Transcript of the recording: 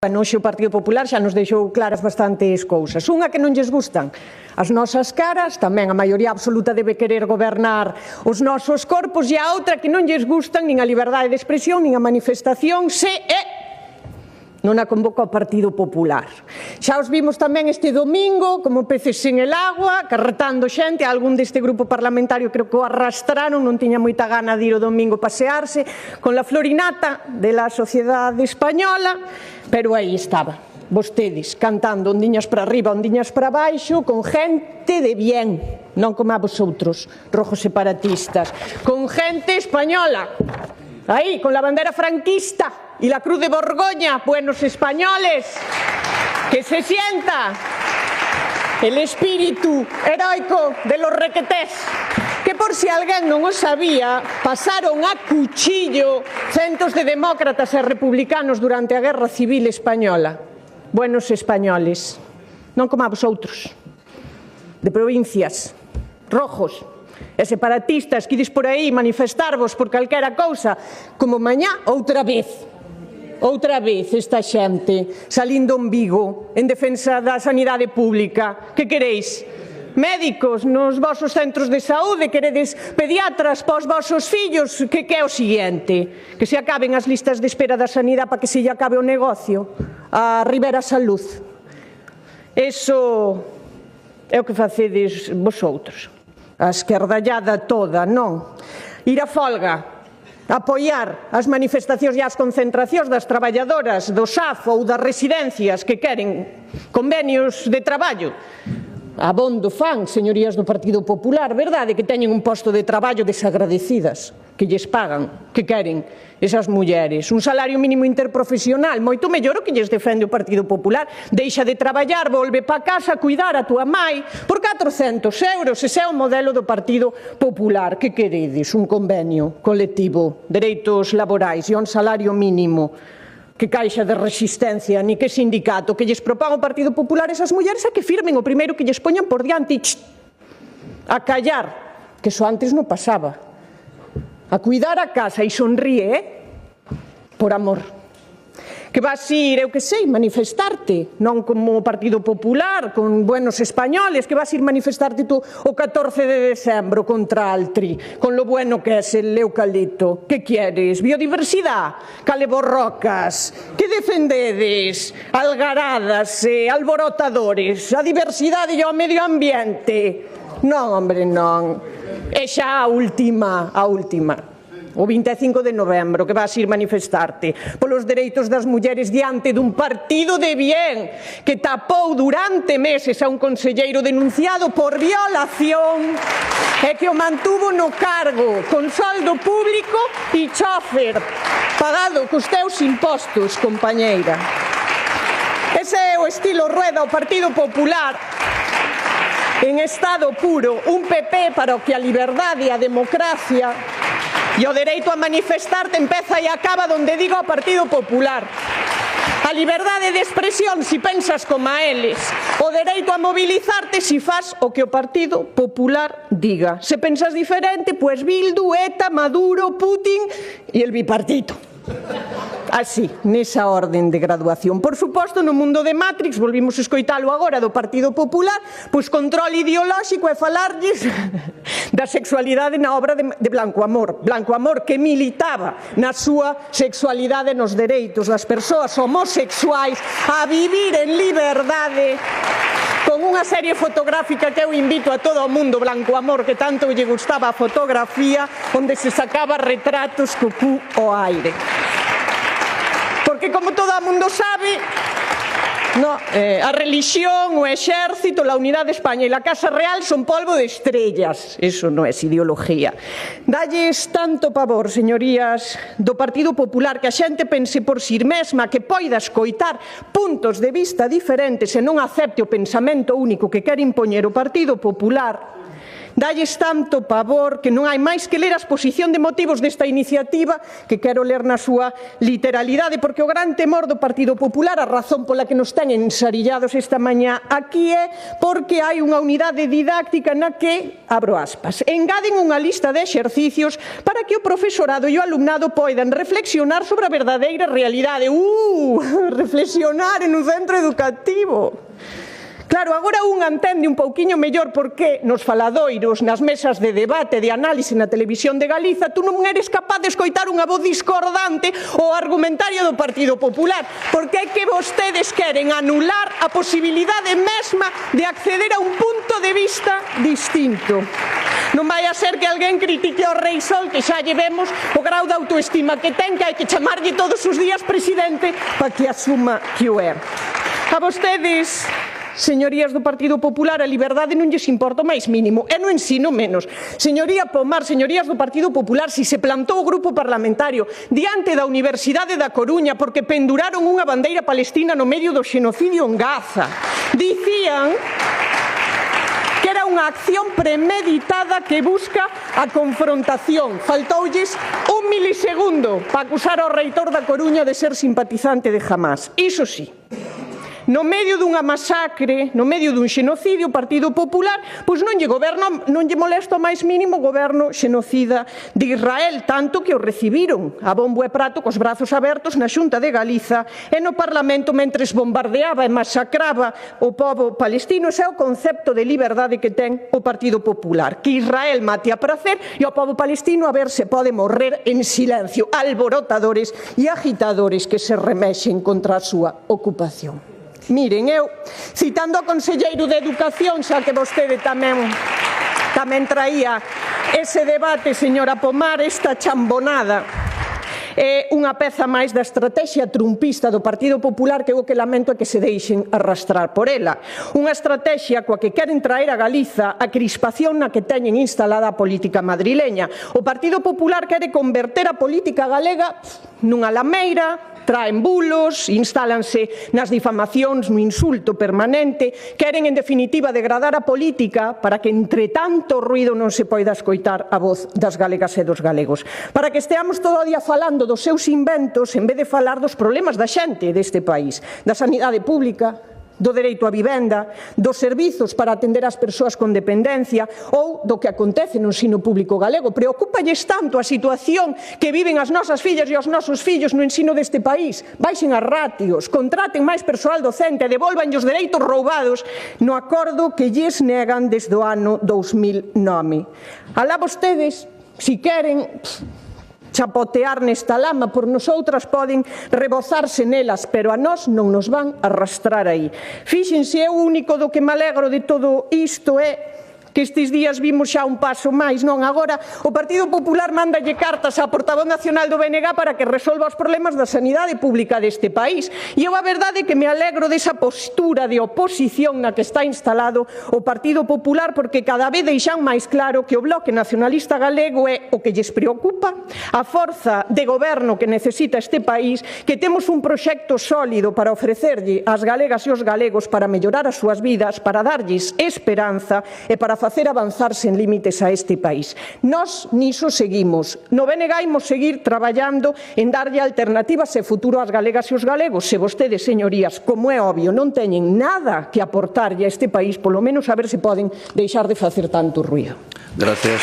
Hoxe o Partido Popular xa nos deixou claras bastantes cousas. Unha, que non lles gustan as nosas caras, tamén a maioría absoluta debe querer gobernar os nosos corpos, e a outra, que non lles gustan nin a liberdade de expresión nin a manifestación se non a convoca o Partido Popular. Xa os vimos tamén este domingo como peces en el agua, carretando xente. Algún deste grupo parlamentario creo que o arrastraron, non tiña moita gana de ir o domingo pasearse con la florinata de la sociedade española, pero aí estaba, vostedes, cantando ondiñas para arriba, ondiñas para baixo, con gente de bien, non como a vosotros, rojos separatistas, con gente española, ahí, con la bandera franquista y la cruz de Borgoña, buenos españoles, que se sienta el espíritu heroico de los requetés, que por si alguén non o sabía, pasaron a cuchillo centos de demócratas e republicanos durante a Guerra Civil Española. Buenos españoles, non como a vosotros, de provincias, rojos e separatistas, que ides por aí manifestarvos por calquera cousa, como mañá outra vez esta xente salindo en Vigo en defensa da sanidade pública. Que queréis? Médicos nos vosos centros de saúde, queredes pediatras para os vosos fillos? Que é o seguinte? Que se acaben as listas de espera da sanidade para que se lle acabe o negocio a Rivera Salud. Eso é o que facedes vosotros. A esquerdallada toda, non? Ir a folga, apoiar as manifestacións e as concentracións das traballadoras do SAF ou das residencias que queren convenios de traballo. Abondo fan, señorías do Partido Popular, verdade, que teñen un posto de traballo desagradecidas, que lles pagan, que queren esas mulleres. Un salario mínimo interprofesional, moito mellor o que lles defende o Partido Popular. Deixa de traballar, volve pa casa a cuidar a túa mai por 400 euros. Ese é o modelo do Partido Popular. Que queredes? Un convenio colectivo, dereitos laborais e un salario mínimo. Que caixa de resistencia, ni que sindicato que lles propón o Partido Popular esas mulleres a que firmen o primeiro que lles poñan por diante e a callar, que eso antes non pasaba, a cuidar a casa e sonríe, por amor. Que vas ir, eu que sei, manifestarte, non como o Partido Popular, con buenos españoles, que vas ir manifestarte tú o 14 de decembro contra Altri, con lo bueno que es el eucalipto. Que queres? Biodiversidade? Cale borrocas? Que defendedes? Algaradas e alborotadores? A diversidade e o medio ambiente? Non, hombre, non. E xa a última. O 25 de novembro, que vas ir manifestarte polos dereitos das mulleres diante dun partido de bien que tapou durante meses a un conselleiro denunciado por violación e que o mantuvo no cargo con soldo público e chofer pagado cos teus impostos, compañeira. Ese é o estilo Rueda, o Partido Popular en estado puro, un PP para o que a liberdade e a democracia e o dereito a manifestarte empeza e acaba donde diga o Partido Popular. A liberdade de expresión si pensas como a eles. O dereito a mobilizarte si faz o que o Partido Popular diga. Se pensas diferente, pues Bildu, ETA, Maduro, Putin e el bipartito. Así, nesa orden de graduación. Por suposto, no mundo de Matrix, volvimos a escoitalo agora do Partido Popular, pois control ideolóxico e falarlles da sexualidade na obra de Blanco Amor. Blanco Amor que militaba na súa sexualidade nos dereitos das persoas homosexuais a vivir en liberdade, con unha serie fotográfica que eu invito a todo o mundo, Blanco Amor, que tanto lle gustaba a fotografía, onde se sacaba retratos co cu ao aire. Porque, como todo o mundo sabe, a religión, o exército, la unidad de España e la Casa Real son polvo de estrellas. Eso non é ideología. Dalles tanto pavor, señorías do Partido Popular, que a xente pense por si mesma que poida escoitar puntos de vista diferentes e non acepte o pensamento único que quere impoñer o Partido Popular, Dalles tanto pavor que non hai máis que ler a exposición de motivos desta iniciativa, que quero ler na súa literalidade, porque o gran temor do Partido Popular, a razón pola que nos ten ensarillados esta mañá aquí é porque hai unha unidade didáctica na que, abro aspas, engaden unha lista de exercicios para que o profesorado e o alumnado poidan reflexionar sobre a verdadeira realidade. Reflexionar en un centro educativo. Claro, agora un entende un pouquiño mellor porque nos faladoiros, nas mesas de debate, de análise na televisión de Galiza, tú non eres capaz de escoitar unha voz discordante ao argumentario do Partido Popular, porque é que vostedes queren anular a posibilidade mesma de acceder a un punto de vista distinto. Non vai a ser que alguén critique ao Rei Sol, que xa lle vemos o grau de autoestima que ten, que hai que chamarlle todos os días presidente para que asuma que o é. A vostedes, señorías do Partido Popular, a liberdade non lles importa o máis mínimo, e no ensino menos. Señoría Pomar, señorías do Partido Popular, si se plantou o grupo parlamentario diante da Universidade da Coruña porque penduraron unha bandeira palestina no medio do xenocidio en Gaza, dicían que era unha acción premeditada que busca a confrontación. Faltoulles un milisegundo para acusar ao reitor da Coruña de ser simpatizante de Hamás. Iso sí, no medio dunha masacre, no medio dun xenocidio, o Partido Popular pois non lle molesta o máis mínimo o goberno xenocida de Israel, tanto que o recibiron a bombo e prato cos brazos abertos na Xunta de Galiza e no Parlamento mentres bombardeaba e masacraba o pobo palestino. Ese é o concepto de liberdade que ten o Partido Popular, que Israel mate a pracer e o pobo palestino a ver se pode morrer en silencio, alborotadores e agitadores que se remexen contra a súa ocupación. Miren, eu, citando o conselleiro de Educación, xa que vostede tamén traía ese debate, señora Pomar, esta chambonada é unha peza máis da estrategia trumpista do Partido Popular que o que lamento é que se deixen arrastrar por ela. Unha estrategia coa que queren traer a Galiza a crispación na que teñen instalada a política madrileña. O Partido Popular quere converter a política galega nunha lameira, traen bulos, instálanse nas difamacións, no insulto permanente, queren, en definitiva, degradar a política para que, entre tanto ruído, non se poida escoitar a voz das galegas e dos galegos. Para que esteamos todo o día falando dos seus inventos, en vez de falar dos problemas da xente deste país, da sanidade pública, do dereito á vivenda, dos servizos para atender as persoas con dependencia ou do que acontece no ensino público galego. Preocúpalles tanto a situación que viven as nosas fillas e os nosos fillos no ensino deste país. Baixen as ratios, contraten máis persoal docente, devolvanlle os dereitos roubados no acordo que lles negan desde o ano 2009. Alá vostedes, si queren chapotear nesta lama, por nosoutras poden rebozarse nelas, pero a nós non nos van arrastrar aí. Fíxense, o único do que me alegro de todo isto é que estes días vimos xa un paso máis, non? Agora o Partido Popular mándalle cartas á portavoz nacional do BNG para que resolva os problemas da sanidade pública deste país. E eu a verdade é que me alegro desa postura de oposición na que está instalado o Partido Popular, porque cada vez deixan máis claro que o Bloque Nacionalista Galego é o que lles preocupa, a forza de goberno que necesita este país, que temos un proxecto sólido para ofrecerlle ás galegas e aos galegos para mellorar as súas vidas, para darlles esperanza e para facer avanzar sen límites a este país. Nós niso seguimos. No BNG imos seguir traballando en darlle alternativas e futuro ás galegas e os galegos. Se vostedes, señorías, como é obvio, non teñen nada que aportarlle a este país, polo menos a ver se poden deixar de facer tanto ruído. Gracias.